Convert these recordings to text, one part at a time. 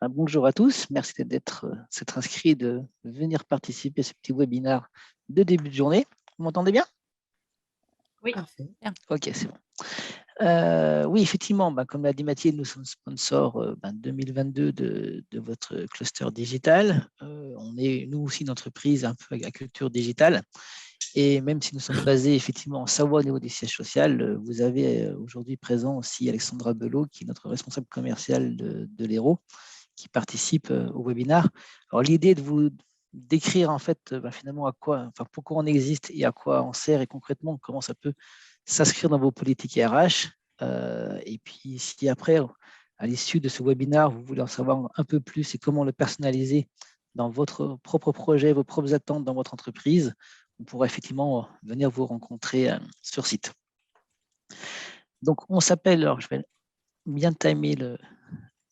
Bonjour à tous, merci s'être inscrit de venir participer à ce petit webinaire de début de journée. Vous m'entendez bien? Oui, parfait. Bien. Ok, c'est bon. Oui, effectivement, comme l'a dit Mathilde, nous sommes sponsors 2022 de votre cluster digital. On est, nous aussi, une entreprise un peu à culture digitale. Et même si nous sommes basés effectivement en Savoie au niveau des sièges sociaux, vous avez aujourd'hui présent aussi Alexandra Belot, qui est notre responsable commercial de l'Hérault, qui participent au webinaire. Alors, l'idée est de vous décrire en fait finalement pourquoi on existe et à quoi on sert et concrètement comment ça peut s'inscrire dans vos politiques RH. Et puis, si après, à l'issue de ce webinaire, vous voulez en savoir un peu plus et comment le personnaliser dans votre propre projet, vos propres attentes dans votre entreprise, on pourra effectivement venir vous rencontrer sur site. Donc, on s'appelle, alors je vais bien timer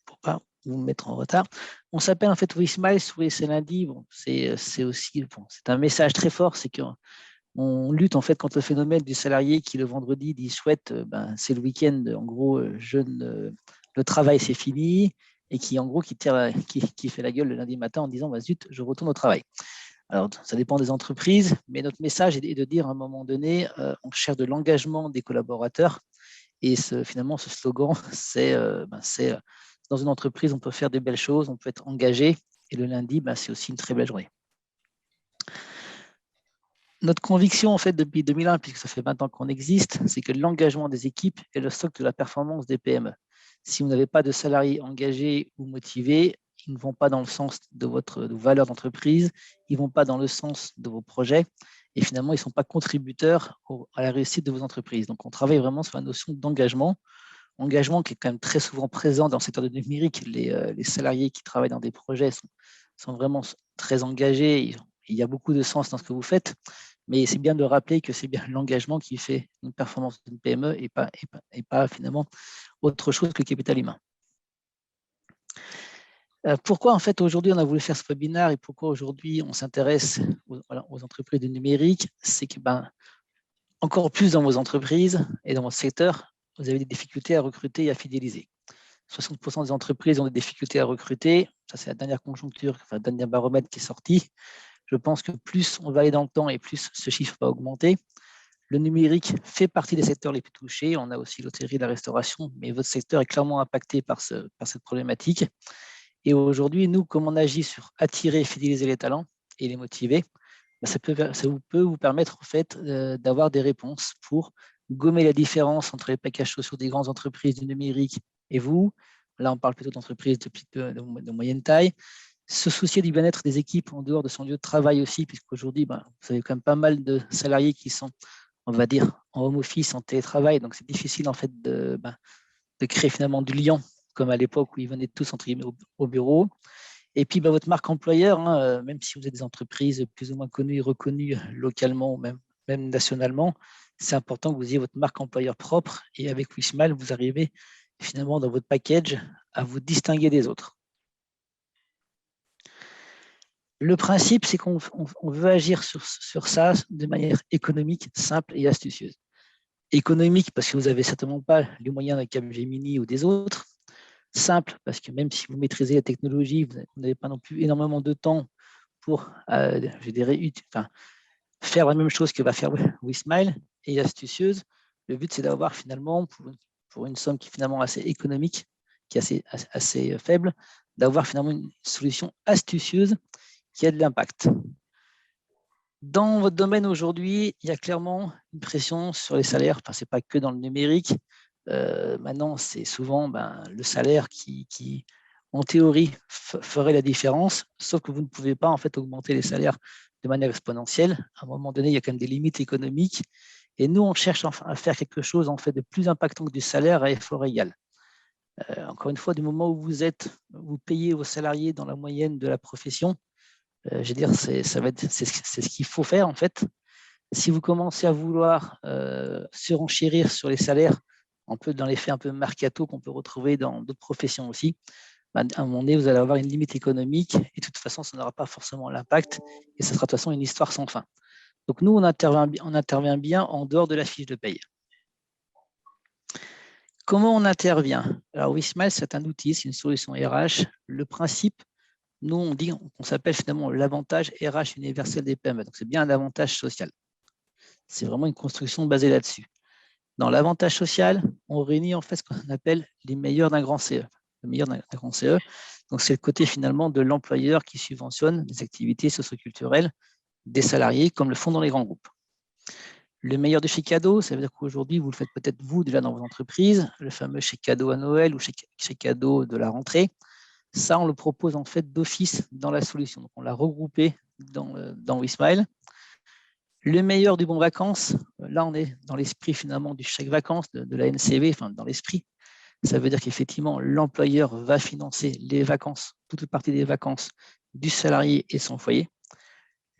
pour pas vous mettre en retard. On s'appelle en fait WeSmile sur ces lundis. Bon, c'est aussi c'est un message très fort, c'est qu'on lutte en fait contre le phénomène du salarié qui le vendredi dit chouette, c'est le week-end, en gros, le travail c'est fini, et qui en gros qui fait la gueule le lundi matin en disant zut, je retourne au travail. Alors, ça dépend des entreprises, mais notre message est de dire à un moment donné, on cherche de l'engagement des collaborateurs. Et finalement, ce slogan, c'est dans une entreprise, on peut faire des belles choses, on peut être engagé. Et le lundi, c'est aussi une très belle journée. Notre conviction, en fait, depuis 2001, puisque ça fait 20 ans qu'on existe, c'est que l'engagement des équipes est le socle de la performance des PME. Si vous n'avez pas de salariés engagés ou motivés, ils ne vont pas dans le sens de votre valeur d'entreprise, ils ne vont pas dans le sens de vos projets, et finalement, ils ne sont pas contributeurs à la réussite de vos entreprises. Donc, on travaille vraiment sur la notion d'engagement. Engagement qui est quand même très souvent présent dans le secteur du numérique. Les salariés qui travaillent dans des projets sont vraiment très engagés. Il y a beaucoup de sens dans ce que vous faites, mais c'est bien de rappeler que c'est bien l'engagement qui fait une performance d'une PME et pas finalement autre chose que le capital humain. Pourquoi en fait aujourd'hui on a voulu faire ce webinaire et pourquoi aujourd'hui on s'intéresse aux entreprises du numérique? C'est que encore plus dans vos entreprises et dans votre secteur, vous avez des difficultés à recruter et à fidéliser. 60% des entreprises ont des difficultés à recruter. Ça, c'est la dernière conjoncture, le dernier baromètre qui est sorti. Je pense que plus on va aller dans le temps et plus ce chiffre va augmenter. Le numérique fait partie des secteurs les plus touchés. On a aussi l'hôtellerie, la restauration, mais votre secteur est clairement impacté par cette problématique. Et aujourd'hui, nous, comme on agit sur attirer et fidéliser les talents et les motiver, ça peut vous permettre en fait d'avoir des réponses pour gommer la différence entre les packages sociaux des grandes entreprises du numérique et vous. Là, on parle plutôt d'entreprises de moyenne taille. Se soucier du bien-être des équipes en dehors de son lieu de travail aussi, puisqu'aujourd'hui, vous avez quand même pas mal de salariés qui sont, on va dire, en home office, en télétravail. Donc, c'est difficile en fait de créer finalement du lien, comme à l'époque où ils venaient tous entre guillemets au bureau. Et puis, votre marque employeur, même si vous êtes des entreprises plus ou moins connues et reconnues localement ou même nationalement, c'est important que vous ayez votre marque employeur propre. Et avec WeSmile, vous arrivez finalement dans votre package à vous distinguer des autres. Le principe, c'est qu'on veut agir sur ça de manière économique, simple et astucieuse. Économique, parce que vous n'avez certainement pas les moyens d'un Capgemini ou des autres. Simple, parce que même si vous maîtrisez la technologie, vous n'avez pas non plus énormément de temps pour, faire la même chose que va faire WeSmile. Et astucieuse, le but, c'est d'avoir finalement, pour une somme qui est finalement assez économique, qui est assez faible, d'avoir finalement une solution astucieuse qui a de l'impact. Dans votre domaine aujourd'hui, il y a clairement une pression sur les salaires. Enfin, ce n'est pas que dans le numérique. Maintenant, c'est souvent le salaire qui en théorie, ferait la différence, sauf que vous ne pouvez pas en fait augmenter les salaires de manière exponentielle. À un moment donné, il y a quand même des limites économiques. Et nous, on cherche à faire quelque chose en fait de plus impactant que du salaire à effort égal. Encore une fois, du moment où vous payez vos salariés dans la moyenne de la profession, je veux dire, c'est ce qu'il faut faire en fait. Si vous commencez à vouloir surenchérir sur les salaires, un peu dans l'effet un peu mercato qu'on peut retrouver dans d'autres professions aussi, à un moment donné, vous allez avoir une limite économique et de toute façon, ça n'aura pas forcément l'impact et ça sera de toute façon une histoire sans fin. Donc nous, on intervient bien en dehors de la fiche de paye. Comment on intervient? Alors, WeSmile, c'est un outil, c'est une solution RH. Le principe, nous, on dit qu'on s'appelle finalement l'avantage RH universel des PME. Donc, c'est bien un avantage social. C'est vraiment une construction basée là-dessus. Dans l'avantage social, on réunit en fait ce qu'on appelle les meilleurs d'un grand CE. Le meilleur d'un grand CE, donc c'est le côté finalement de l'employeur qui subventionne les activités socioculturelles des salariés, comme le font dans les grands groupes. Le meilleur de chez cadeau, ça veut dire qu'aujourd'hui, vous le faites peut-être vous déjà dans vos entreprises, le fameux chèque cadeau à Noël ou chèque cadeau de la rentrée. Ça, on le propose en fait d'office dans la solution. Donc, on l'a regroupé dans WeSmile. Le meilleur du bon vacances, là, on est dans l'esprit finalement du chèque vacances de la NCV, enfin dans l'esprit. Ça veut dire qu'effectivement, l'employeur va financer les vacances, toute partie des vacances du salarié et son foyer.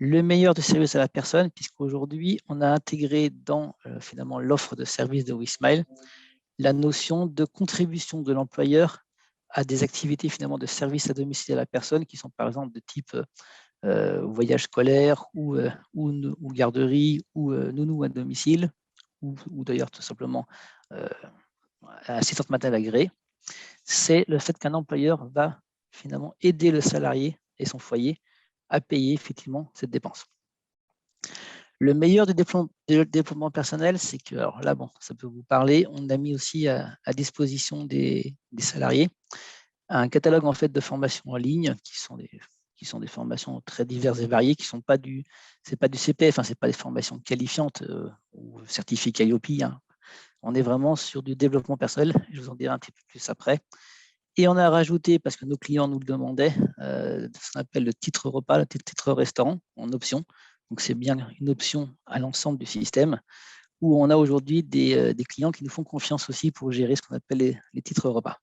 Le meilleur de service à la personne, puisqu'aujourd'hui, on a intégré dans finalement l'offre de service de WeSmile la notion de contribution de l'employeur à des activités finalement de service à domicile à la personne qui sont par exemple de type voyage scolaire ou garderie ou nounou à domicile ou d'ailleurs tout simplement assistante maternelle agréée. C'est le fait qu'un employeur va finalement aider le salarié et son foyer à payer effectivement cette dépense. Le meilleur du développement personnel, c'est que, alors là, bon, ça peut vous parler, on a mis aussi à disposition des salariés un catalogue en fait de formations en ligne qui sont des formations très diverses et variées, qui sont pas c'est pas du CPF, hein, c'est pas des formations qualifiantes ou certifiées IOP. Hein. On est vraiment sur du développement personnel. Je vous en dirai un petit peu plus après. Et on a rajouté, parce que nos clients nous le demandaient, ce qu'on appelle le titre repas, le titre restaurant en option. Donc, c'est bien une option à l'ensemble du système où on a aujourd'hui des clients qui nous font confiance aussi pour gérer ce qu'on appelle les titres repas.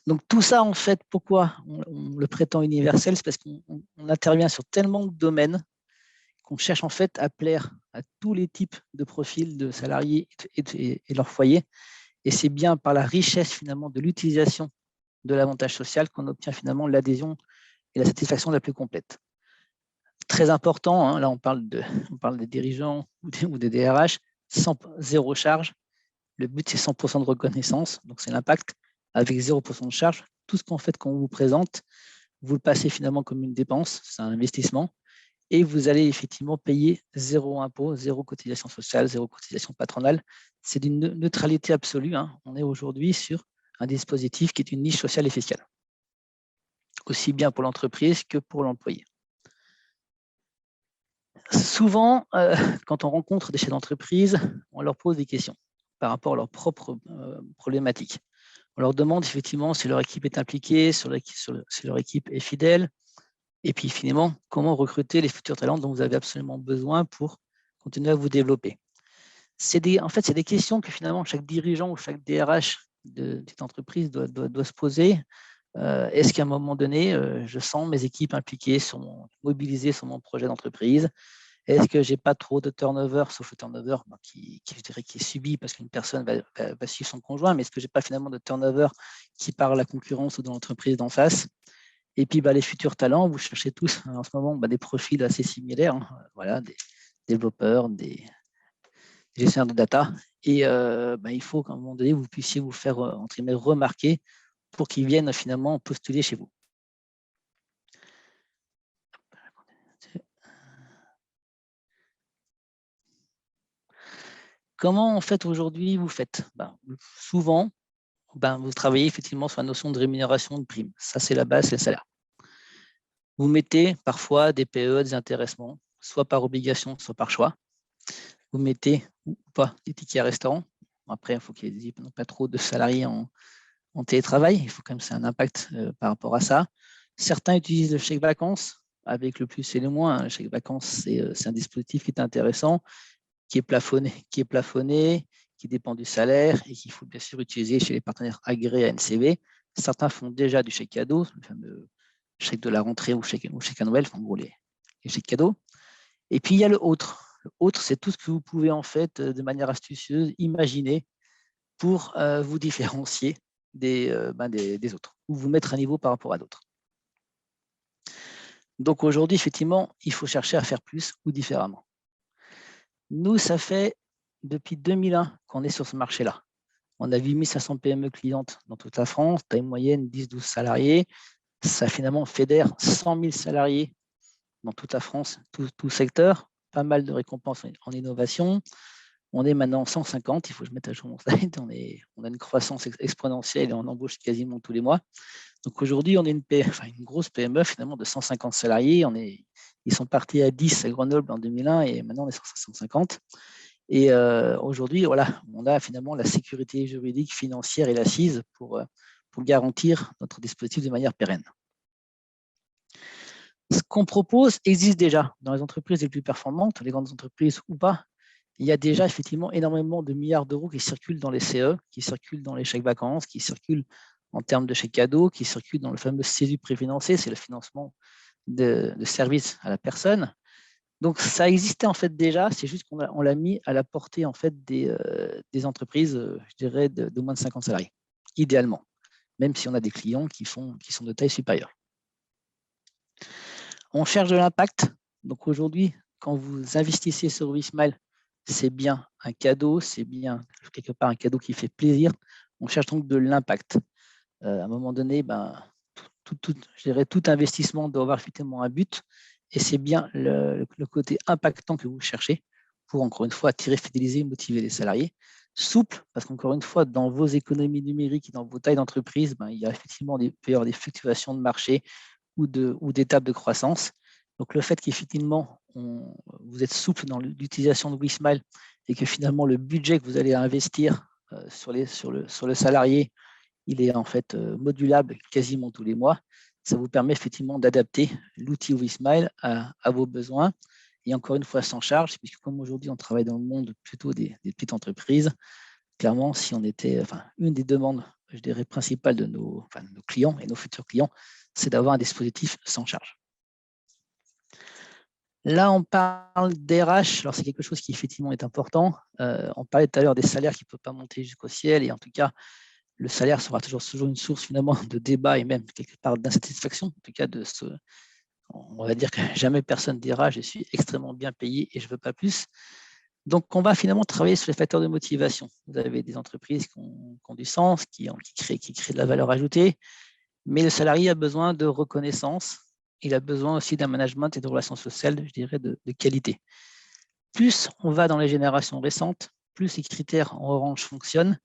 Donc, tout ça, en fait, pourquoi on le prétend universel? C'est parce qu'on intervient sur tellement de domaines qu'on cherche en fait à plaire à tous les types de profils de salariés et leur foyer. Et c'est bien par la richesse finalement de l'utilisation de l'avantage social qu'on obtient finalement l'adhésion et la satisfaction la plus complète. Très important, hein, là on parle des dirigeants ou des DRH, zéro charge. Le but c'est 100% de reconnaissance, donc c'est l'impact avec 0% de charge. Tout ce qu'on vous présente, vous le passez finalement comme une dépense, c'est un investissement, et vous allez effectivement payer zéro impôt, zéro cotisation sociale, zéro cotisation patronale. C'est d'une neutralité absolue. Hein. On est aujourd'hui sur un dispositif qui est une niche sociale et fiscale, aussi bien pour l'entreprise que pour l'employé. Souvent, quand on rencontre des chefs d'entreprise, on leur pose des questions par rapport à leurs propres problématiques. On leur demande effectivement si leur équipe est impliquée, si leur équipe est fidèle, et puis finalement, comment recruter les futurs talents dont vous avez absolument besoin pour continuer à vous développer. En fait, c'est des questions que finalement chaque dirigeant ou chaque DRH d'une entreprise doit se poser. Est-ce qu'à un moment donné, je sens mes équipes impliquées, mobilisées sur mon projet d'entreprise? Est-ce que je n'ai pas trop de turnover, sauf le turnover qui est subi parce qu'une personne va suivre son conjoint, mais est-ce que je n'ai pas finalement de turnover qui part à la concurrence ou de l'entreprise d'en face? Et puis, les futurs talents, vous cherchez tous en ce moment des profils assez similaires, hein, voilà, des développeurs, des gestionnaires de data. Et il faut qu'à un moment donné, vous puissiez vous faire entre guillemets, remarquer pour qu'ils viennent finalement postuler chez vous. Comment en fait aujourd'hui vous faites? Souvent, vous travaillez effectivement sur la notion de rémunération de prime. Ça, c'est la base, c'est le salaire. Vous mettez parfois des PE, des intéressements, soit par obligation, soit par choix. Vous mettez ou pas des tickets à restaurant. Après, il faut qu'il y ait pas trop de salariés en télétravail. Il faut quand même que ça ait un impact par rapport à ça. Certains utilisent le chèque vacances avec le plus et le moins. Le chèque vacances, c'est un dispositif qui est intéressant, qui est plafonné, qui dépend du salaire et qu'il faut bien sûr utiliser chez les partenaires agréés à NCV. Certains font déjà du chèque cadeau, le fameux chèque de la rentrée ou chèque à Noël, en gros les chèques cadeaux. Et puis il y a le autre. Le autre, c'est tout ce que vous pouvez en fait, de manière astucieuse, imaginer pour vous différencier des autres ou vous mettre à niveau par rapport à d'autres. Donc aujourd'hui, effectivement, il faut chercher à faire plus ou différemment. Nous, ça fait depuis 2001 qu'on est sur ce marché-là. On a 8500 PME clientes dans toute la France, taille moyenne 10-12 salariés. Ça finalement fédère 100 000 salariés dans toute la France, tout secteur. Pas mal de récompenses en innovation. On est maintenant 150, il faut que je mette à jour mon slide. On a une croissance exponentielle et on embauche quasiment tous les mois. Donc aujourd'hui, on est une grosse PME finalement de 150 salariés. Ils sont partis à 10 à Grenoble en 2001 et maintenant on est sur 150. Et aujourd'hui, voilà, on a finalement la sécurité juridique, financière et l'assise pour garantir notre dispositif de manière pérenne. Ce qu'on propose existe déjà dans les entreprises les plus performantes, les grandes entreprises ou pas. Il y a déjà effectivement énormément de milliards d'euros qui circulent dans les CE, qui circulent dans les chèques vacances, qui circulent en termes de chèques cadeaux, qui circulent dans le fameux CESU préfinancé, c'est le financement de services à la personne. Donc ça existait en fait déjà, c'est juste qu'on l'a mis à la portée en fait des entreprises, je dirais, de moins de 50 salariés, idéalement, même si on a des clients qui sont de taille supérieure. On cherche de l'impact. Donc aujourd'hui, quand vous investissez sur WeSmile, c'est bien un cadeau, c'est bien quelque part un cadeau qui fait plaisir. On cherche donc de l'impact. À un moment donné, je dirais, tout investissement doit avoir effectivement un but. Et c'est bien le côté impactant que vous cherchez pour, encore une fois, attirer, fidéliser, motiver les salariés. Souple, parce qu'encore une fois, dans vos économies numériques et dans vos tailles d'entreprise, il y a effectivement des fluctuations de marché ou d'étapes de croissance. Donc, le fait qu'effectivement, vous êtes souple dans l'utilisation de WeSmile et que finalement, le budget que vous allez investir sur le salarié, il est en fait modulable quasiment tous les mois. Ça vous permet effectivement d'adapter l'outil WeSmile à vos besoins. Et encore une fois, sans charge, puisque comme aujourd'hui, on travaille dans le monde plutôt des petites entreprises, clairement, si on était, une des demandes, je dirais, principales de nos clients et nos futurs clients, c'est d'avoir un dispositif sans charge. Là, on parle d'RH. Alors, c'est quelque chose qui effectivement est important. On parlait tout à l'heure des salaires qui ne peuvent pas monter jusqu'au ciel. Et en tout cas, le salaire sera toujours une source finalement de débat et même quelque part d'insatisfaction. En tout cas, on va dire que jamais personne dira je suis extrêmement bien payé et je ne veux pas plus. Donc, on va finalement travailler sur les facteurs de motivation. Vous avez des entreprises qui ont du sens, qui créent de la valeur ajoutée, mais le salarié a besoin de reconnaissance. Il a besoin aussi d'un management et de relations sociales, je dirais, de qualité. Plus on va dans les générations récentes, plus ces critères en orange fonctionnent.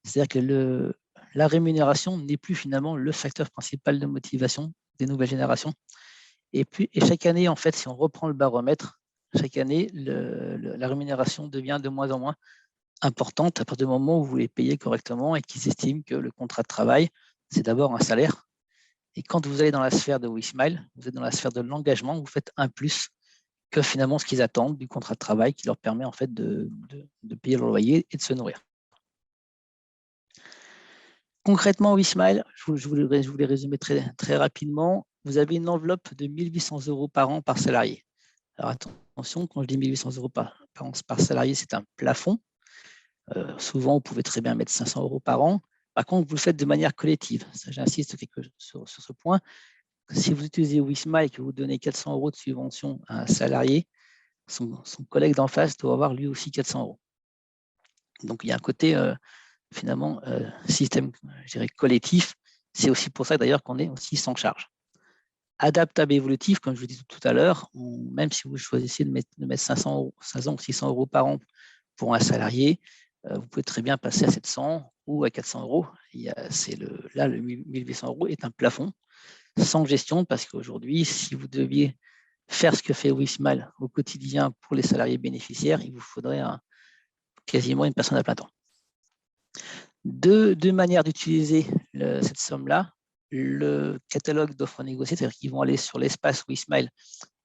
C'est-à-dire que la rémunération n'est plus finalement le facteur principal de motivation des nouvelles générations. Et chaque année, en fait, si on reprend le baromètre, chaque année, la rémunération devient de moins en moins importante à partir du moment où vous les payez correctement et qu'ils estiment que le contrat de travail, c'est d'abord un salaire. Et quand vous allez dans la sphère de WeSmile, vous êtes dans la sphère de l'engagement, vous faites un plus que finalement ce qu'ils attendent du contrat de travail qui leur permet en fait de payer leur loyer et de se nourrir. Concrètement, WeSmile, je voulais résumer très rapidement. Vous avez une enveloppe de 1 800 € par an par salarié. Alors attention, quand je dis 1 800 € par salarié, c'est un plafond. Souvent, vous pouvez très bien mettre 500 € par an. Par contre, vous le faites de manière collective. J'insiste sur ce point. Si vous utilisez WeSmile et que vous donnez 400 € de subvention à un salarié, son collègue d'en face doit avoir lui aussi 400 €. Donc, il y a un côté finalement système, je dirais, collectif. C'est aussi pour ça d'ailleurs qu'on est aussi sans charge. Adaptable et évolutif, comme je vous disais tout à l'heure, même si vous choisissez de mettre 500 ou 600 € par an pour un salarié, vous pouvez très bien passer à 700 ou à 400 €. Là, le 1 800 € est un plafond sans gestion, parce qu'aujourd'hui, si vous deviez faire ce que fait WeSmile au quotidien pour les salariés bénéficiaires, il vous faudrait quasiment une personne à plein temps. Deux manières d'utiliser cette somme-là. Le catalogue d'offres négociées, c'est-à-dire qu'ils vont aller sur l'espace WeSmile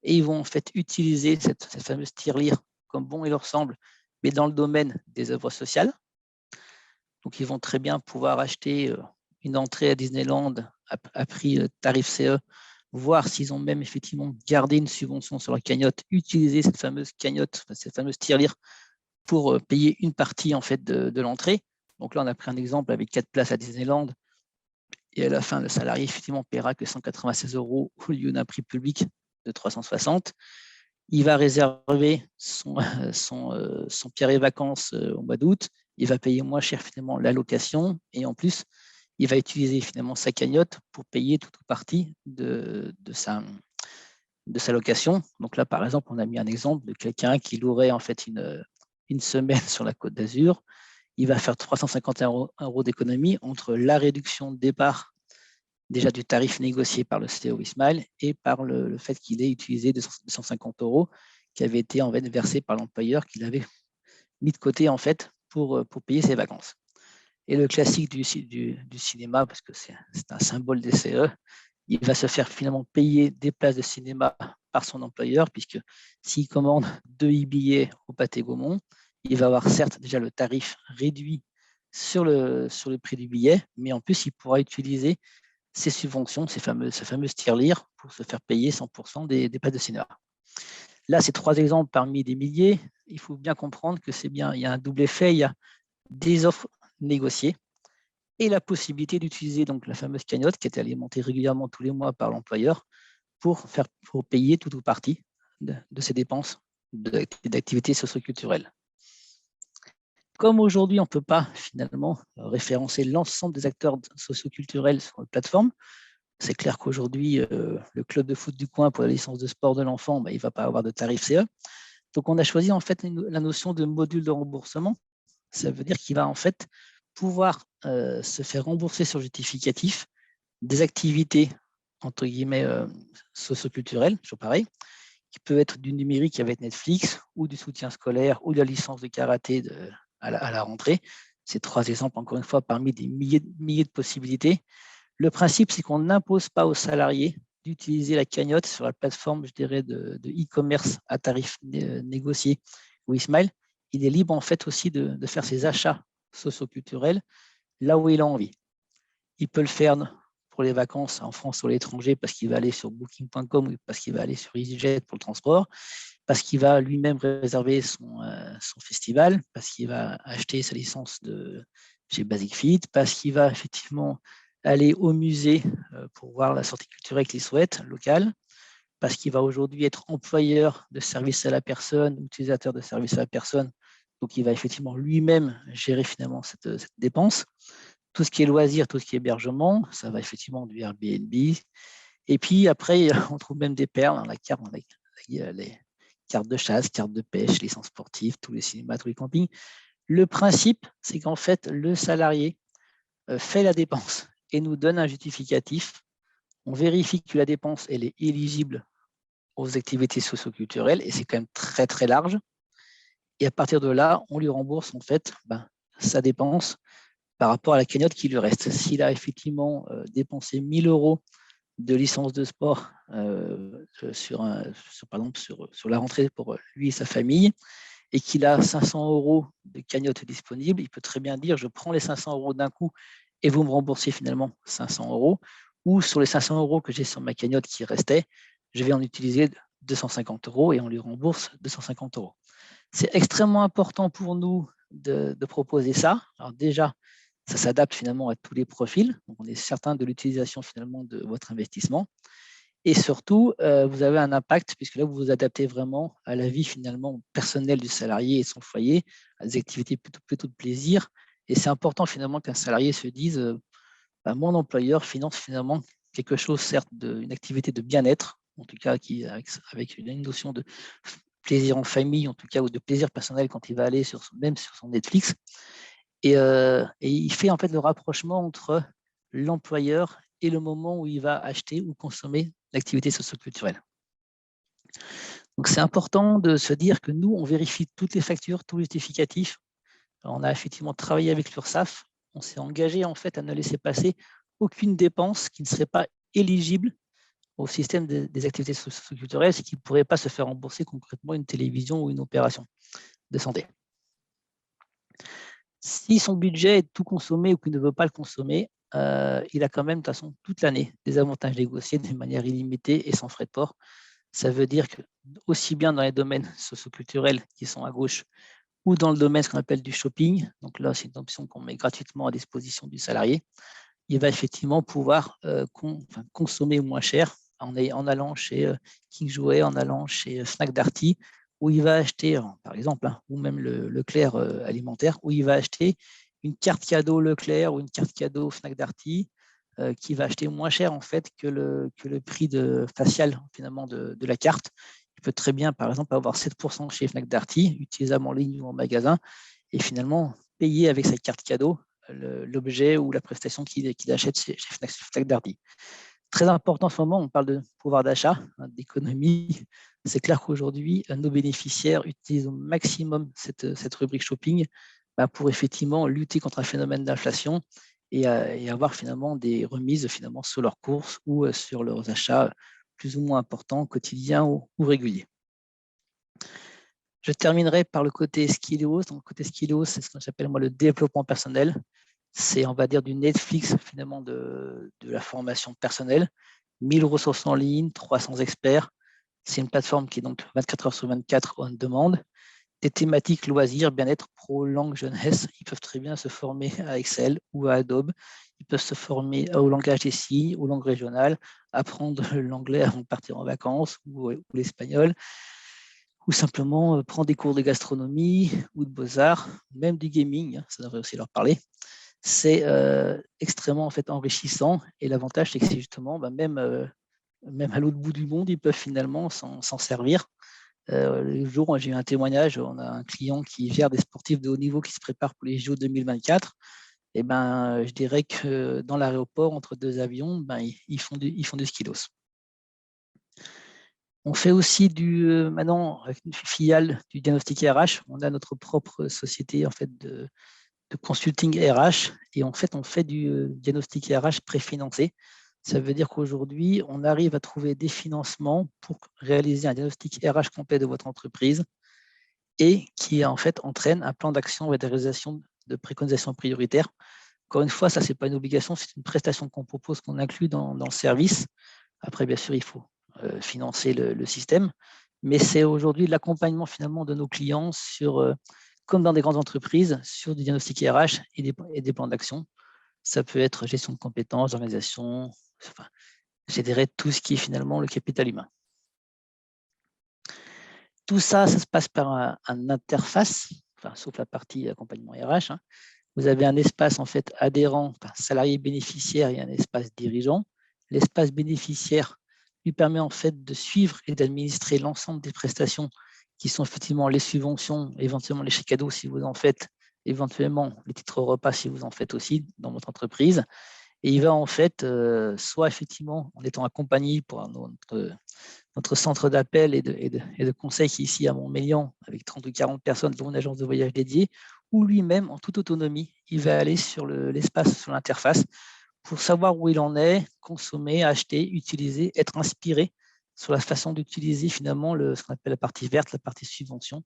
et ils vont en fait utiliser cette fameuse tirelire comme bon il leur semble, mais dans le domaine des œuvres sociales. Donc, ils vont très bien pouvoir acheter une entrée à Disneyland à prix tarif CE, voir s'ils ont même effectivement gardé une subvention sur leur cagnotte, utiliser cette fameuse cagnotte, cette fameuse tirelire pour payer une partie en fait de l'entrée. Donc là, on a pris un exemple avec 4 places à Disneyland et à la fin, le salarié effectivement paiera que 196 € au lieu d'un prix public de 360. Il va réserver son Pierre et Vacances au mois d'août. il va payer moins cher finalement la location et en plus, il va utiliser finalement sa cagnotte pour payer toute ou partie de sa location. Donc là, par exemple, on a mis un exemple de quelqu'un qui louerait en fait une semaine sur la Côte d'Azur. Il va faire 350 euros d'économie entre la réduction de départ déjà du tarif négocié par le CEO Wismile et par le fait qu'il ait utilisé 250 euros qui avaient été en fait versés par l'employeur qu'il avait mis de côté en fait pour payer ses vacances. Et le classique du cinéma, parce que c'est un symbole des CE, il va se faire finalement payer des places de cinéma par son employeur, puisque s'il commande 2 e-billets au Pathé Gaumont, il va avoir certes déjà le tarif réduit sur le prix du billet, mais en plus, il pourra utiliser ses subventions, sa fameuse tirelire, pour se faire payer 100% des places de cinéma. Là, c'est 3 exemples parmi des milliers. Il faut bien comprendre que c'est bien, il y a un double effet, il y a des offres négociées et la possibilité d'utiliser donc la fameuse cagnotte qui est alimentée régulièrement tous les mois par l'employeur pour payer tout ou partie de ses dépenses d'activités socioculturelles. Comme aujourd'hui, on ne peut pas finalement référencer l'ensemble des acteurs socioculturels sur la plateforme, c'est clair qu'aujourd'hui, le club de foot du coin pour la licence de sport de l'enfant, il ne va pas avoir de tarif CE. Donc, on a choisi en fait la notion de module de remboursement. Ça veut dire qu'il va en fait pouvoir se faire rembourser sur justificatif des activités entre guillemets socioculturelles, toujours pareil, qui peut être du numérique avec Netflix ou du soutien scolaire ou de la licence de karaté à la rentrée. C'est 3 exemples, encore une fois, parmi des milliers de possibilités. Le principe, c'est qu'on n'impose pas aux salariés d'utiliser la cagnotte sur la plateforme, je dirais, de e-commerce à tarif négocié Wismile. Il est libre, en fait, aussi de faire ses achats socioculturels là où il a envie. Il peut le faire pour les vacances en France ou à l'étranger parce qu'il va aller sur booking.com ou parce qu'il va aller sur EasyJet pour le transport, parce qu'il va lui-même réserver son festival, parce qu'il va acheter sa licence chez Basic Fit, parce qu'il va effectivement aller au musée pour voir la sortie culturelle qu'il souhaite, locale, parce qu'il va aujourd'hui être employeur de services à la personne, utilisateur de services à la personne, donc il va effectivement lui-même gérer finalement cette dépense. Tout ce qui est loisirs, tout ce qui est hébergement, ça va effectivement du Airbnb. Et puis après, on trouve même des perles dans la carte, les cartes de chasse, cartes de pêche, licences sportives, tous les cinémas, tous les campings. Le principe, c'est qu'en fait, le salarié fait la dépense et nous donne un justificatif. On vérifie que la dépense, elle est éligible aux activités socio-culturelles et c'est quand même très, très large. Et à partir de là, on lui rembourse en fait sa dépense par rapport à la cagnotte qui lui reste. S'il a effectivement dépensé 1 000 euros de licence de sport sur la rentrée pour lui et sa famille, et qu'il a 500 euros de cagnotte disponible, il peut très bien dire, je prends les 500 euros d'un coup et vous me remboursez finalement 500 euros, ou sur les 500 euros que j'ai sur ma cagnotte qui restait, je vais en utiliser 250 euros et on lui rembourse 250 euros. C'est extrêmement important pour nous de proposer ça. Alors déjà, ça s'adapte finalement à tous les profils. Donc, on est certain de l'utilisation finalement de votre investissement. Et surtout, vous avez un impact puisque là, vous vous adaptez vraiment à la vie finalement personnelle du salarié et son foyer, à des activités plutôt de plaisir. Et c'est important finalement qu'un salarié se dise mon employeur finance finalement quelque chose, certes, une activité de bien-être, en tout cas avec une notion de plaisir en famille, en tout cas, ou de plaisir personnel quand il va aller même sur son Netflix. Et il fait en fait le rapprochement entre l'employeur et le moment où il va acheter ou consommer l'activité socioculturelle. Donc c'est important de se dire que nous, on vérifie toutes les factures, tous les justificatifs. Alors, on a effectivement travaillé avec l'URSSAF. On s'est engagé en fait à ne laisser passer aucune dépense qui ne serait pas éligible au système des activités socioculturelles et qui ne pourrait pas se faire rembourser concrètement une télévision ou une opération de santé. Si son budget est tout consommé ou qu'il ne veut pas le consommer, il a quand même de toute façon toute l'année des avantages négociés de manière illimitée et sans frais de port. Ça veut dire que aussi bien dans les domaines socioculturels qui sont à gauche ou dans le domaine ce qu'on appelle du shopping, donc là c'est une option qu'on met gratuitement à disposition du salarié, il va effectivement pouvoir consommer moins cher en allant chez King Jouet, en allant chez Fnac Darty où il va acheter, par exemple, ou même le Leclerc alimentaire, où il va acheter une carte cadeau Leclerc ou une carte cadeau Fnac Darty, qui va acheter moins cher en fait que le prix facial finalement de la carte. Il peut très bien, par exemple, avoir 7% chez Fnac Darty, utilisable en ligne ou en magasin, et finalement payer avec sa carte cadeau l'objet ou la prestation qu'il achète chez Fnac Darty. Très important en ce moment, on parle de pouvoir d'achat, d'économie. C'est clair qu'aujourd'hui, nos bénéficiaires utilisent au maximum cette rubrique shopping pour effectivement lutter contre un phénomène d'inflation et avoir finalement des remises finalement sur leurs courses ou sur leurs achats plus ou moins importants, quotidiens ou réguliers. Je terminerai par le côté skillos. Donc, le côté skillos, c'est ce que j'appelle moi le développement personnel. C'est, on va dire, du Netflix finalement de la formation personnelle. 1000 ressources en ligne, 300 experts. C'est une plateforme qui est donc 24 heures sur 24 on demande. Des thématiques loisirs, bien-être, pro, langue, jeunesse. Ils peuvent très bien se former à Excel ou à Adobe. Ils peuvent se former au langage des signes, aux langues régionales, apprendre l'anglais avant de partir en vacances ou l'espagnol, ou simplement prendre des cours de gastronomie ou de beaux-arts, même du gaming, ça devrait aussi leur parler. C'est extrêmement en fait enrichissant, et l'avantage c'est que c'est justement même à l'autre bout du monde, ils peuvent finalement s'en servir. Le jour où j'ai eu un témoignage, on a un client qui gère des sportifs de haut niveau qui se préparent pour les JO 2024. Et je dirais que dans l'aéroport, entre deux avions, ils font du skilos. On fait aussi maintenant, avec une filiale du diagnostic RH, on a notre propre société en fait de consulting RH, et en fait, on fait du diagnostic RH préfinancé. Ça veut dire qu'aujourd'hui, on arrive à trouver des financements pour réaliser un diagnostic RH complet de votre entreprise et qui, en fait, entraîne un plan d'action et de réalisation de préconisations prioritaires. Encore une fois, ça, ce n'est pas une obligation, c'est une prestation qu'on propose, qu'on inclut dans le service. Après, bien sûr, il faut financer le système, mais c'est aujourd'hui l'accompagnement finalement de nos clients sur, comme dans des grandes entreprises, sur du diagnostic RH et des plans d'action. Ça peut être gestion de compétences, organisation, enfin, je dirais tout ce qui est finalement le capital humain. Tout ça, ça se passe par un interface, enfin, sauf la partie accompagnement RH. Vous avez un espace en fait adhérent, enfin, salarié bénéficiaire, et un espace dirigeant. L'espace bénéficiaire lui permet en fait de suivre et d'administrer l'ensemble des prestations qui sont effectivement les subventions, éventuellement les chèques cadeaux si vous en faites, éventuellement les titres repas si vous en faites aussi dans votre entreprise. Et il va en fait, soit effectivement en étant accompagné pour notre centre d'appel et de conseil qui est ici à Montmélian, avec 30 ou 40 personnes, dont une agence de voyage dédiée, ou lui-même, en toute autonomie, il va aller sur l'espace, sur l'interface, pour savoir où il en est, consommer, acheter, utiliser, être inspiré sur la façon d'utiliser finalement ce qu'on appelle la partie verte, la partie subvention,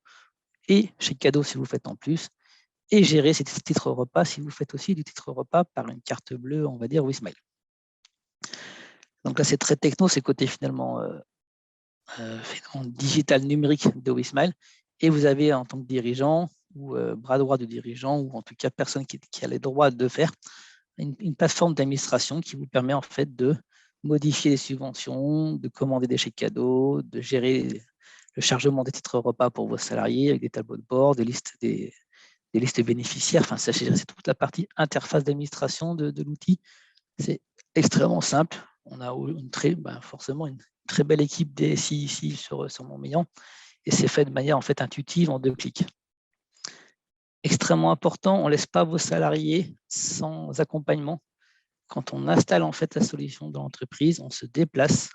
et chez cadeau si vous faites en plus, et gérer ces titres repas si vous faites aussi du titre repas par une carte bleue, on va dire, WeSmile. Donc là, c'est très techno, c'est côté finalement digital numérique de WeSmile, et vous avez en tant que dirigeant ou bras droit du dirigeant, ou en tout cas personne qui a les droits de faire, une plateforme d'administration qui vous permet en fait de modifier les subventions, de commander des chèques cadeaux, de gérer le chargement des titres repas pour vos salariés avec des tableaux de bord, des listes bénéficiaires. Enfin, c'est toute la partie interface d'administration de l'outil. C'est extrêmement simple. On a forcément une très belle équipe DSI ici sur Montmélian, et c'est fait de manière en fait intuitive en 2 clics. Extrêmement important, on ne laisse pas vos salariés sans accompagnement. Quand on installe en fait la solution dans l'entreprise, on se déplace.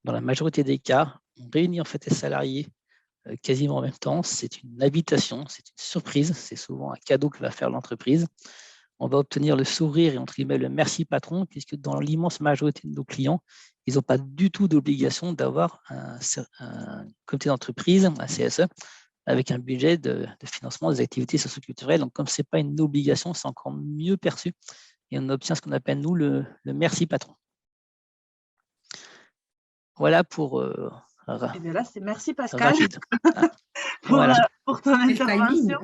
Dans la majorité des cas, on réunit en fait les salariés quasiment en même temps. C'est une invitation, c'est une surprise, c'est souvent un cadeau que va faire l'entreprise. On va obtenir le sourire et entre guillemets le merci patron, puisque dans l'immense majorité de nos clients, ils n'ont pas du tout d'obligation d'avoir un comité d'entreprise, un CSE, avec un budget de financement des activités socioculturelles. Donc, comme ce n'est pas une obligation, c'est encore mieux perçu. Et on obtient ce qu'on appelle, nous, le merci patron. Voilà pour... Et bien là, c'est merci Pascal pour ton intervention.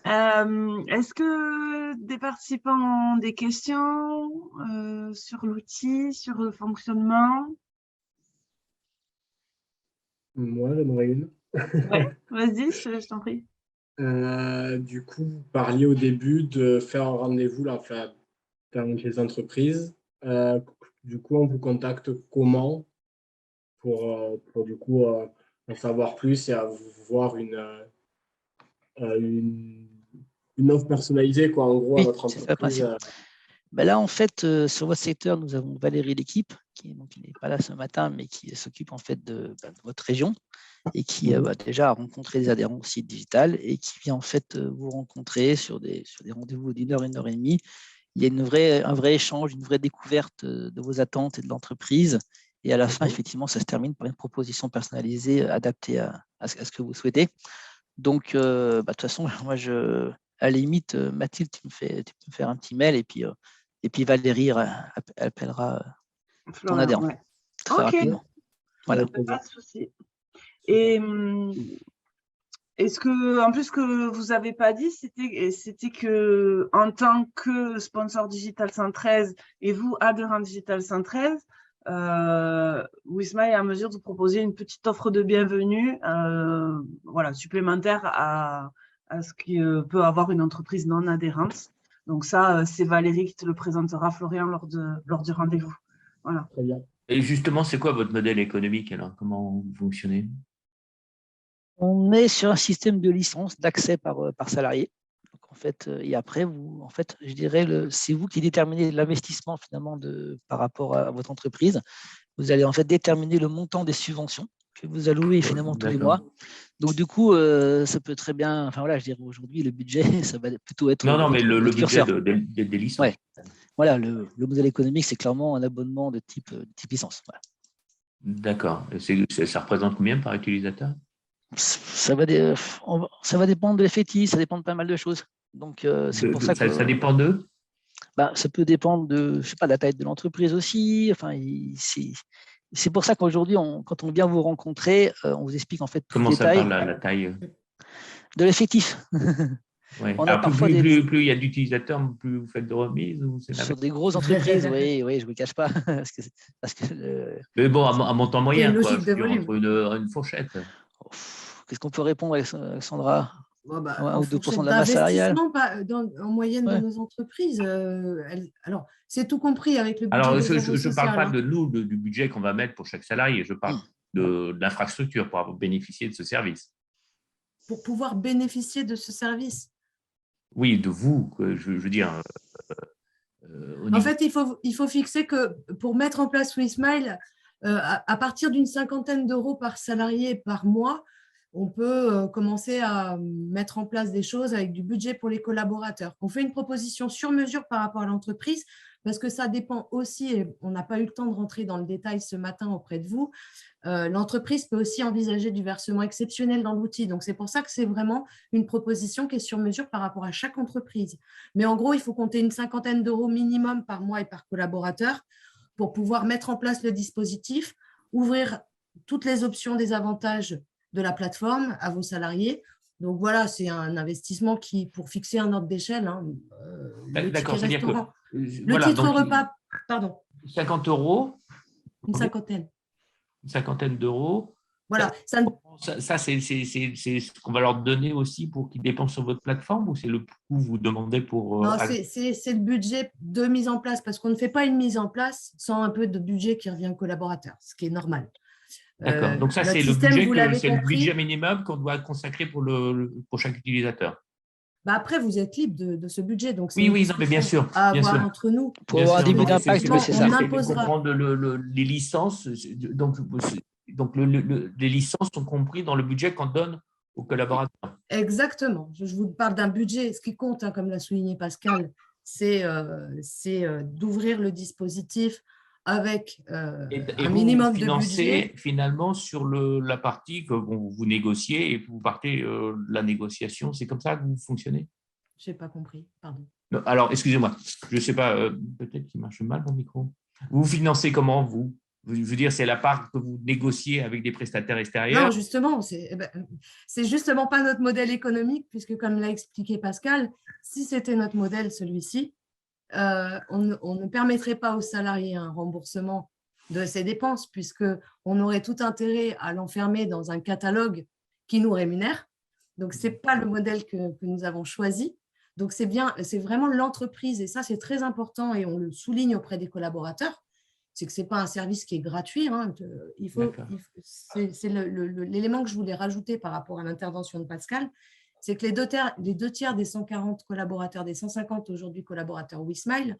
Est-ce que des participants ont des questions sur l'outil, sur le fonctionnement? Moi, j'aimerais une. Ouais, vas-y, je t'en prie. Du coup, vous parliez au début de faire un rendez-vous là, enfin, dans les entreprises. Du coup, on vous contacte comment pour du coup en savoir plus et avoir une, une offre personnalisée quoi, en gros, à Oui, votre c'est ça le entreprise. principe. Ben là, en fait, sur votre secteur, nous avons Valérie L'équipe, qui n'est pas là ce matin, mais qui s'occupe en fait de votre région et qui déjà a rencontré des adhérents au site digital et qui vient en fait vous rencontrer sur des rendez-vous d'une heure, 1 heure et demie. Il y a un vrai échange, une vraie découverte de vos attentes et de l'entreprise. Et à la fin, effectivement, ça se termine par une proposition personnalisée adaptée à ce que vous souhaitez. Donc, de toute façon, moi, à la limite, Mathilde, tu peux me faire un petit mail et puis Valérie appellera ton Florian, adhérent ouais. très rapidement. Voilà. Pas de souci. Et est-ce que, en plus, que vous n'avez pas dit, c'était que en tant que sponsor Digital 113 et vous, adhérent Digital 113, Wisma est en mesure de proposer une petite offre de bienvenue voilà, supplémentaire à ce que peut avoir une entreprise non adhérente. Donc ça, c'est Valérie qui te le présentera, Florian, lors du rendez-vous. Voilà. Très bien. Et justement, c'est quoi votre modèle économique alors? Comment vous fonctionnez? On est sur un système de licence d'accès par salarié. Donc, en fait, et après, je dirais, c'est vous qui déterminez l'investissement finalement par rapport à votre entreprise. Vous allez en fait déterminer le montant des subventions que vous allouez finalement tous les mois. Donc, du coup, ça peut très bien, enfin voilà, je dirais aujourd'hui, le budget, ça va plutôt être. Non, mais le budget curseur. des licences. Ouais. Voilà, le modèle économique, c'est clairement un abonnement de type licence. Voilà. D'accord. Ça représente combien par utilisateur? Ça va dépendre de l'effectif, ça dépend de pas mal de choses. Donc, c'est pour ça que ça dépend d'eux? Ça peut dépendre de, je sais pas, de la taille de l'entreprise aussi. Enfin, c'est pour ça qu'aujourd'hui, quand on vient vous rencontrer, on vous explique en fait tous les détails. Comment ça parle la taille? De l'effectif. Ouais. On a Alors, parfois plus il y a d'utilisateurs, plus vous faites de remises ou c'est sur des grosses entreprises, oui, je ne vous cache pas. Mais bon, à montant moyen, quoi. Logique de volume. Entre une fourchette. Qu'est-ce qu'on peut répondre, Alexandra? 1 ou 2% de la masse salariale. En moyenne de nos entreprises. Alors, c'est tout compris avec le budget. Alors, je ne parle pas de nous, du budget qu'on va mettre pour chaque salarié. Je parle de l'infrastructure pour bénéficier de ce service. Pour pouvoir bénéficier de ce service. Oui, de vous, je veux dire. En fait, il faut fixer que pour mettre en place WeSmile, à partir d'une 50aine d'euros par salarié par mois, on peut commencer à mettre en place des choses avec du budget pour les collaborateurs. On fait une proposition sur mesure par rapport à l'entreprise parce que ça dépend aussi, et on n'a pas eu le temps de rentrer dans le détail ce matin auprès de vous, l'entreprise peut aussi envisager du versement exceptionnel dans l'outil. Donc, c'est pour ça que c'est vraiment une proposition qui est sur mesure par rapport à chaque entreprise. Mais en gros, il faut compter une 50aine d'euros minimum par mois et par collaborateur pour pouvoir mettre en place le dispositif, ouvrir toutes les options des avantages de la plateforme à vos salariés. Donc, voilà, c'est un investissement qui, pour fixer un ordre d'échelle, D'accord, c'est-à-dire que… Le titre repas, pardon. 50 euros. Une cinquantaine. Une cinquantaine d'euros. Voilà. Ça c'est ce qu'on va leur donner aussi pour qu'ils dépensent sur votre plateforme ou c'est le coût que vous demandez pour… Non, c'est le budget de mise en place parce qu'on ne fait pas une mise en place sans un peu de budget qui revient au collaborateur, ce qui est normal. D'accord. Donc, ça, c'est le budget minimum qu'on doit consacrer pour chaque utilisateur. Bah après, vous êtes libre de ce budget. Donc oui, non, mais bien sûr. À avoir entre nous. Pour avoir un début d'impact, c'est ça. On imposera. Comprendre les licences. Donc les licences sont comprises dans le budget qu'on donne aux collaborateurs. Exactement. Je vous parle d'un budget. Ce qui compte, comme l'a souligné Pascal, c'est d'ouvrir le dispositif avec un minimum de budget. Finalement sur la partie que vous négociez et vous partez de la négociation. C'est comme ça que vous fonctionnez? Je n'ai pas compris, pardon. Non, alors, excusez-moi, je ne sais pas, peut-être qu'il marche mal mon micro. Vous financez comment, vous? Je veux dire, c'est la part que vous négociez avec des prestataires extérieurs? Non, justement, c'est justement pas notre modèle économique, puisque comme l'a expliqué Pascal, si c'était notre modèle, celui-ci, on ne permettrait pas aux salariés un remboursement de ses dépenses, puisqu'on aurait tout intérêt à l'enfermer dans un catalogue qui nous rémunère. Donc, ce n'est pas le modèle que nous avons choisi. Donc, c'est vraiment l'entreprise, et ça, c'est très important, et on le souligne auprès des collaborateurs, c'est que ce n'est pas un service qui est gratuit. Hein. C'est l'élément que je voulais rajouter par rapport à l'intervention de Pascal, c'est que les deux tiers des 140 collaborateurs, des 150 aujourd'hui collaborateurs WeSmile,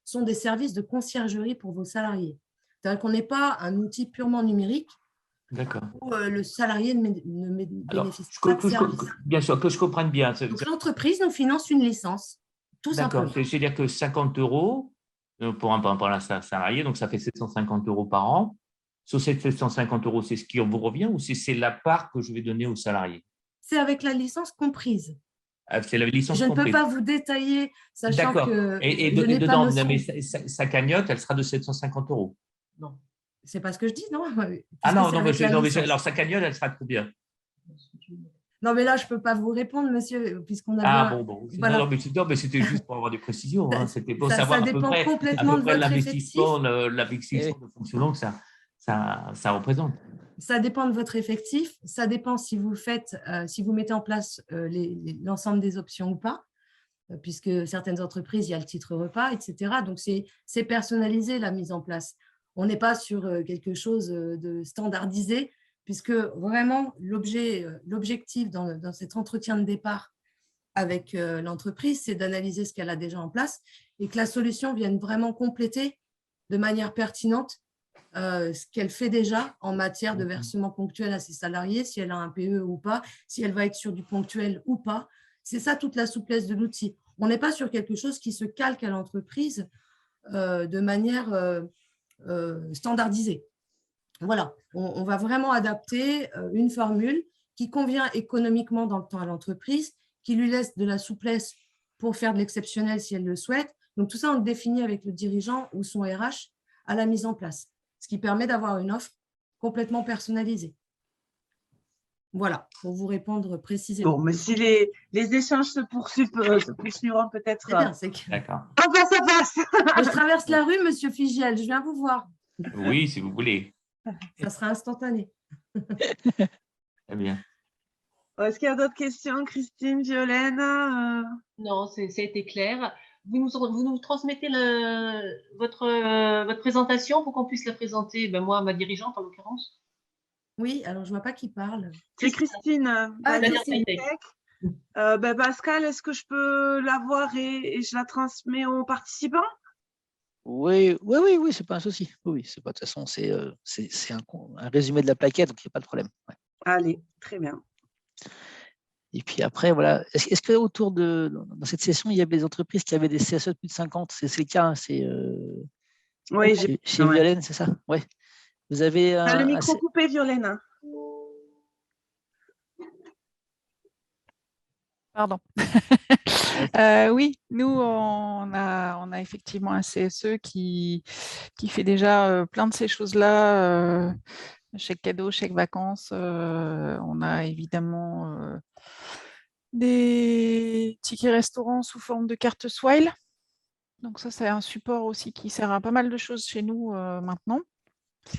sont des services de conciergerie pour vos salariés. C'est-à-dire qu'on n'est pas un outil purement numérique où le salarié ne bénéficie pas de service. Bien sûr, que je comprenne bien. Donc, l'entreprise nous finance une licence, tout simplement. D'accord, c'est-à-dire que 50 € pour un salarié, donc ça fait 750 € par an. Sur ces 750 €, c'est ce qui vous revient ou c'est la part que je vais donner aux salariés? C'est avec la licence comprise. C'est la licence je ne comprise. peux pas vous détailler, sachant que et dedans, mais sa cagnotte, elle sera de 750 €. Non, c'est pas ce que je dis, non. Ah non, alors sa cagnotte, elle sera de combien? Non, mais là, je ne peux pas vous répondre, monsieur, puisqu'on a bien… bon. Voilà. Non, mais c'était juste pour avoir des précisions. Hein. C'était pour savoir ça dépend complètement de votre effectif. L'investissement de fonctionnement que ça représente. Ça dépend de votre effectif. Ça dépend si vous mettez en place l'ensemble des options ou pas, puisque certaines entreprises, il y a le titre repas, etc. Donc, c'est personnalisé la mise en place. On n'est pas sur quelque chose de standardisé, puisque vraiment, l'objectif dans cet entretien de départ avec l'entreprise, c'est d'analyser ce qu'elle a déjà en place et que la solution vienne vraiment compléter de manière pertinente ce qu'elle fait déjà en matière de versement ponctuel à ses salariés, si elle a un PE ou pas, si elle va être sur du ponctuel ou pas. C'est ça toute la souplesse de l'outil. On n'est pas sur quelque chose qui se calque à l'entreprise de manière standardisée. Voilà, on va vraiment adapter une formule qui convient économiquement dans le temps à l'entreprise, qui lui laisse de la souplesse pour faire de l'exceptionnel si elle le souhaite. Donc, tout ça, on le définit avec le dirigeant ou son RH à la mise en place, ce qui permet d'avoir une offre complètement personnalisée. Voilà, pour vous répondre précisément. Bon, mais si les échanges se poursuivront peut-être… D'accord. Face à face. Je traverse la rue, monsieur Figiel, je viens vous voir. Oui, si vous voulez. Ça sera instantané. Très bien. Est-ce qu'il y a d'autres questions, Christine, Violaine? Non, c'était clair. Vous nous transmettez votre présentation pour qu'on puisse la présenter, moi, à ma dirigeante en l'occurrence. Oui, alors je ne vois pas qui parle. C'est Christine. Pascal, est-ce que je peux la voir et je la transmets aux participants? Oui, c'est pas un souci. Oui, c'est pas, de toute façon, c'est un résumé de la plaquette, donc il n'y a pas de problème. Ouais. Allez, très bien. Et puis après, voilà. Est-ce que dans cette session, il y avait des entreprises qui avaient des CSE de plus de 50? C'est le cas, oui, chez Violaine, c'est ça? Oui. Vous avez le micro coupé, Violaine. Pardon. Oui, nous, on a effectivement un CSE qui fait déjà plein de ces choses-là. Chèque cadeau, chèque vacances. On a évidemment des tickets restaurants sous forme de carte Swile. Donc ça, c'est un support aussi qui sert à pas mal de choses chez nous maintenant.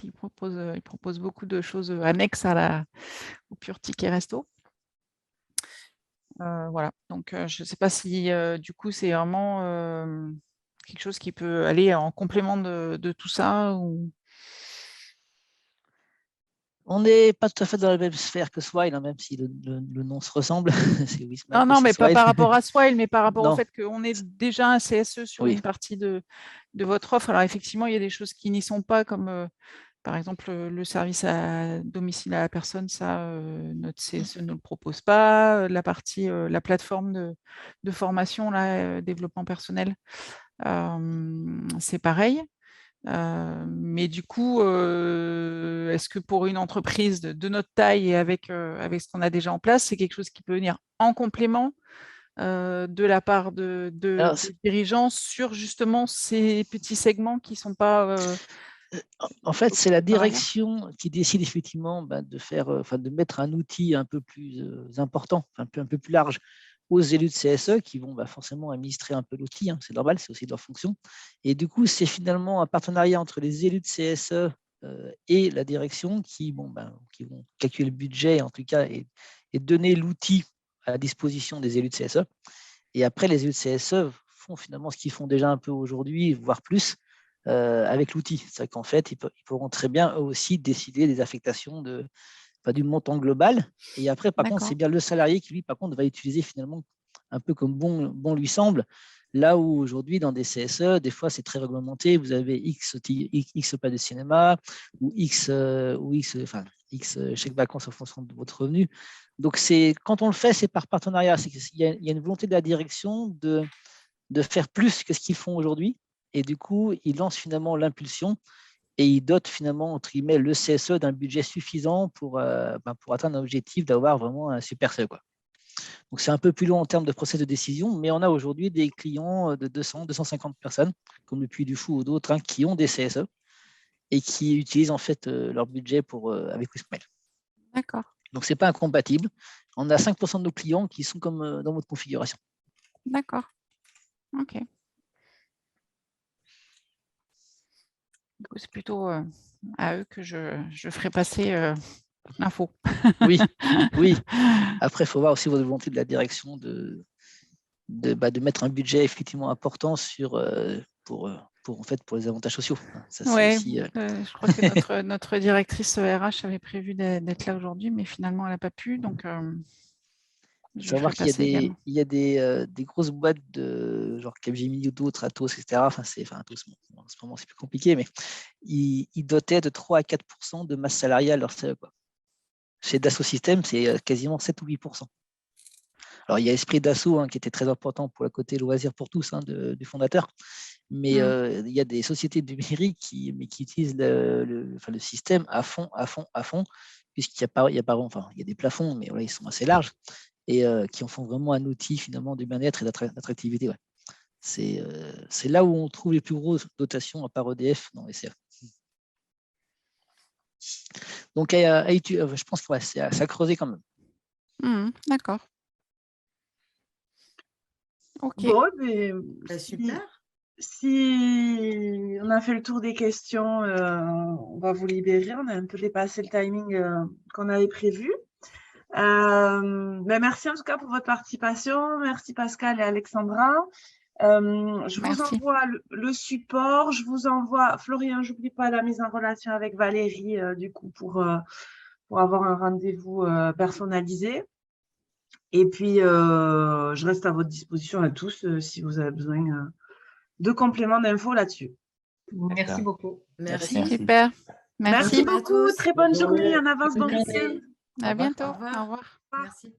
Il propose beaucoup de choses annexes au pur ticket resto. Voilà, donc je ne sais pas si du coup c'est vraiment quelque chose qui peut aller en complément de tout ça ou… On n'est pas tout à fait dans la même sphère que Swile, hein, même si le nom se ressemble. Non, mais pas par rapport à Swile, mais par rapport au fait qu'on est déjà un CSE sur une partie de votre offre. Alors effectivement, il y a des choses qui n'y sont pas, comme par exemple le service à domicile à la personne, ça, notre CSE ne le propose pas. La plateforme de formation, développement personnel, c'est pareil. Mais du coup, est-ce que pour une entreprise de notre taille et avec ce qu'on a déjà en place, c'est quelque chose qui peut venir en complément de la part des dirigeants sur justement ces petits segments qui ne sont pas… En fait, c'est la direction qui décide effectivement de mettre un outil un peu plus important, un peu plus large aux élus de CSE qui vont forcément administrer un peu l'outil, hein, c'est normal, c'est aussi leur fonction. Et du coup, c'est finalement un partenariat entre les élus de CSE et la direction qui vont calculer le budget, en tout cas, et donner l'outil à la disposition des élus de CSE. Et après, les élus de CSE font finalement ce qu'ils font déjà un peu aujourd'hui, voire plus, avec l'outil. C'est-à-dire qu'en fait, ils pourront très bien eux aussi décider des affectations du montant global. Et après, par contre, c'est bien le salarié qui, lui, par contre, va utiliser finalement un peu comme bon lui semble. Là où aujourd'hui, dans des CSE, des fois, c'est très réglementé. Vous avez X pas de cinéma ou X chèque vacances en fonction de votre revenu. Donc, quand on le fait, c'est par partenariat. Il y a une volonté de la direction de faire plus que ce qu'ils font aujourd'hui. Et du coup, ils lancent finalement l'impulsion et ils dotent finalement, entre guillemets, le CSE d'un budget suffisant pour atteindre un objectif d'avoir vraiment un super CE, quoi. Donc, c'est un peu plus long en termes de process de décision, mais on a aujourd'hui des clients de 200, 250 personnes, comme le Puy du Fou ou d'autres, qui ont des CSE et qui utilisent en fait leur budget avec Wissmail. D'accord. Donc, ce n'est pas incompatible. On a 5% de nos clients qui sont comme dans votre configuration. D'accord. OK. Du coup, c'est plutôt à eux que je ferai passer l'info. Oui. Après, il faut voir aussi votre volonté de la direction de mettre un budget effectivement important pour les avantages sociaux. Oui, je crois que notre directrice RH avait prévu d'être là aujourd'hui, mais finalement, elle n'a pas pu. Donc, savoir qu'il y a des grosses boîtes de genre Capgemini ou d'autres, Atos, etc. Atos, en ce moment, c'est plus compliqué, mais ils dotaient de 3 à 4% de masse salariale leur CE, quoi. Chez Dassault Systèmes, c'est quasiment 7 ou 8%. Alors, il y a l'esprit Dassault qui était très important pour le côté loisir pour tous du fondateur, mais il y a des sociétés numériques qui utilisent le système à fond, puisqu'il y a des plafonds, mais voilà, ils sont assez larges, et qui en font vraiment un outil finalement de bien-être et d'attractivité. Ouais. C'est là où on trouve les plus grosses dotations à part EDF dans les CA. Donc, je pense que c'est à creuser quand même. D'accord. Ok. Bon, mais super. Si on a fait le tour des questions, on va vous libérer. On a un peu dépassé le timing qu'on avait prévu. Mais merci en tout cas pour votre participation. Merci Pascal et Alexandra. Je vous envoie le support. Je vous envoie, Florian, j'oublie pas la mise en relation avec Valérie, du coup, pour avoir un rendez-vous personnalisé. Et puis, je reste à votre disposition à tous si vous avez besoin de compléments d'infos là-dessus. Merci beaucoup. Merci. Super. Merci beaucoup. Très bonne journée. En avance, bon week-end. À bientôt. Au revoir. Au revoir. Merci.